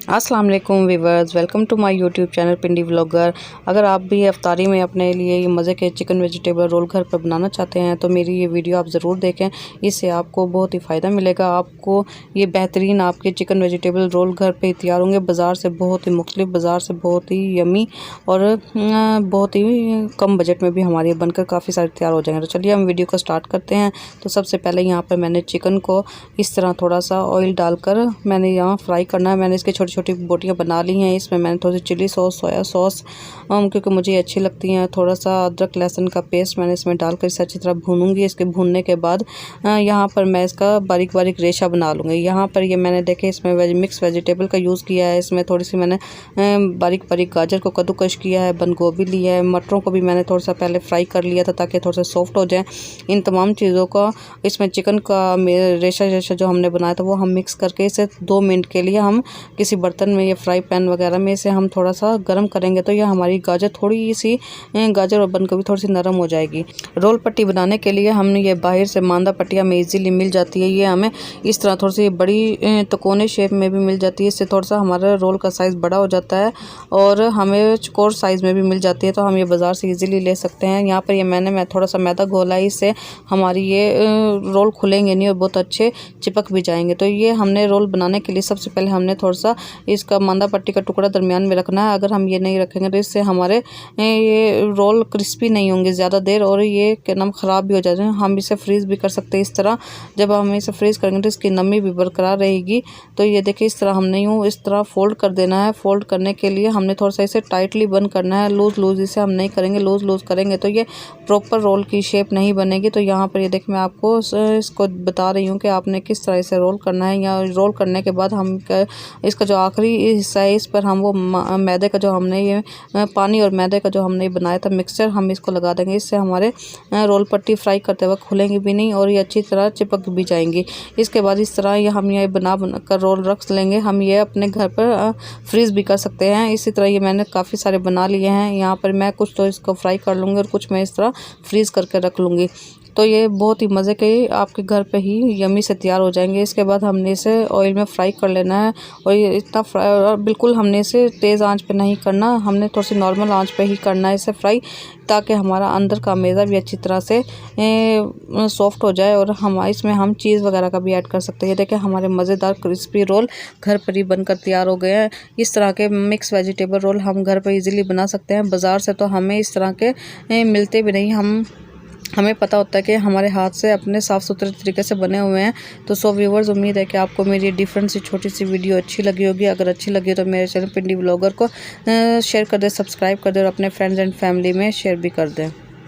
अस्सलाम वालेकुम viewers, welcome to my YouTube channel Pindi vlogger. अगर आप भी इफ्तारी में अपने लिए ये मज़े के चिकन वेजिटेबल रोल घर पर बनाना चाहते हैं तो मेरी ये वीडियो आप ज़रूर देखें। इससे आपको बहुत ही फ़ायदा मिलेगा। आपको ये बेहतरीन आपके चिकन वेजिटेबल रोल घर पे ही तैयार होंगे, बाज़ार से बहुत ही मुख्तलिफ, बाज़ार से बहुत ही यमी और बहुत ही कम बजट में भी हमारे बनकर काफ़ी सारे तैयार हो जाएंगे। तो चलिए हम वीडियो को स्टार्ट करते हैं। तो सबसे पहले यहाँ पर मैंने चिकन को इस तरह थोड़ा सा ऑयल डालकर मैंने यहाँ फ्राई करना है। मैंने इसके छोटी छोटी बोटियाँ बना ली हैं। इसमें मैंने थोड़ी सी चिली सॉस, सोया सॉस क्योंकि मुझे अच्छी लगती हैं, थोड़ा सा अदरक लहसुन का पेस्ट मैंने इसमें डालकर इसे अच्छी तरह भूनूंगी। इसके भूनने के बाद यहाँ पर मैं इसका बारीक बारीक रेशा बना लूँगी। यहाँ पर ये मैंने देखे इसमें मिक्स वेजिटेबल का यूज़ किया है। इसमें थोड़ी सी मैंने बारीक बारीक गाजर को कद्दूकश किया है, बंद गोभी लिया है, मटरों को भी मैंने थोड़ा सा पहले फ्राई कर लिया था ताकि थोड़ा सा सॉफ्ट हो जाए। इन तमाम चीज़ों का इसमें चिकन का रेशा जो हमने बनाया था वो हम मिक्स करके इसे 2 मिनट के लिए हम किसी बर्तन में या फ्राई पैन वगैरह में इसे हम थोड़ा सा गर्म करेंगे तो यह हमारी गाजर थोड़ी सी गाजर और बंद गोभी थोड़ी सी नरम हो जाएगी। रोल पट्टी बनाने के लिए हमने ये बाहर से मांदा पट्टियाँ में इजीली मिल जाती है। ये हमें इस तरह थोड़ी सी बड़ी तकोने शेप में भी मिल जाती है। इससे थोड़ा सा हमारा रोल का साइज़ बड़ा हो जाता है और हमें चौकोर साइज़ में भी मिल जाती है, तो हम ये बाज़ार से इजीली ले सकते हैं। यहाँ पर ये मैं थोड़ा सा मैदा घोला है, इससे हमारी ये रोल खुलेंगे नहीं और बहुत अच्छे चिपक भी जाएंगे। तो ये हमने रोल बनाने के लिए सबसे पहले हमने थोड़ा सा इसका मांदा पट्टी का टुकड़ा दरमियान में रखना है। अगर हम ये नहीं रखेंगे तो इससे हमारे ये रोल क्रिस्पी नहीं होंगे ज़्यादा देर और ये क्या नाम ख़राब भी हो जाते हैं। हम इसे फ्रीज़ भी कर सकते हैं इस तरह। जब हम इसे फ्रीज़ करेंगे तो इसकी नमी भी बरकरार रहेगी। तो ये देखिए इस तरह हमने यूँ इस तरह फ़ोल्ड कर देना है। फ़ोल्ड करने के लिए हमने थोड़ा सा इसे टाइटली बंद करना है। लूज़ इसे हम नहीं करेंगे, लूज़ करेंगे तो ये प्रॉपर रोल की शेप नहीं बनेगी। तो यहाँ पर ये देखिए मैं आपको इसको बता रही हूँ कि आपने किस तरह से रोल करना है। या रोल करने के बाद हम इसका जो आखिरी हिस्सा है इस पर हम वो मैदे का जो हमने ये पानी और मैदे का जो हमने बनाया था मिक्सचर हम इसको लगा देंगे। इससे हमारे रोल पट्टी फ्राई करते वक्त खुलेंगी भी नहीं और ये अच्छी तरह चिपक भी जाएंगी। इसके बाद इस तरह ये हम ये बना कर रोल रख लेंगे। हम ये अपने घर पर फ्रीज़ भी कर सकते हैं। इसी तरह ये मैंने काफ़ी सारे बना लिए हैं। यहाँ पर मैं कुछ तो इसको फ्राई कर लूँगी और कुछ मैं इस तरह फ्रीज़ करके रख लूँगी। तो ये बहुत ही मज़े के आपके घर पे ही यमी से तैयार हो जाएंगे। इसके बाद हमने इसे ऑयल में फ्राई कर लेना है और ये इतना फ्राई बिल्कुल हमने इसे तेज़ आंच पे नहीं करना, हमने थोड़ी सी नॉर्मल आंच पे ही करना है इसे फ्राई, ताकि हमारा अंदर का मैदा भी अच्छी तरह से सॉफ्ट हो जाए। और हम इसमें हम चीज़ वगैरह का भी ऐड कर सकते हैं। ये देखिए हमारे मज़ेदार क्रिस्पी रोल घर पर ही बनकर तैयार हो गए हैं। इस तरह के मिक्स वेजिटेबल रोल हम घर पर ईज़िली बना सकते हैं। बाज़ार से तो हमें इस तरह के मिलते भी नहीं। हमें पता होता है कि हमारे हाथ से अपने साफ़ सुथरे तरीके से बने हुए हैं। तो सो व्यूवर्स, उम्मीद है कि आपको मेरी डिफरेंट सी छोटी सी वीडियो अच्छी लगी होगी। अगर अच्छी लगी तो मेरे चैनल पिंडी व्लॉगर को शेयर कर दें, सब्सक्राइब कर दें और अपने फ्रेंड्स एंड फैमिली में शेयर भी कर दें।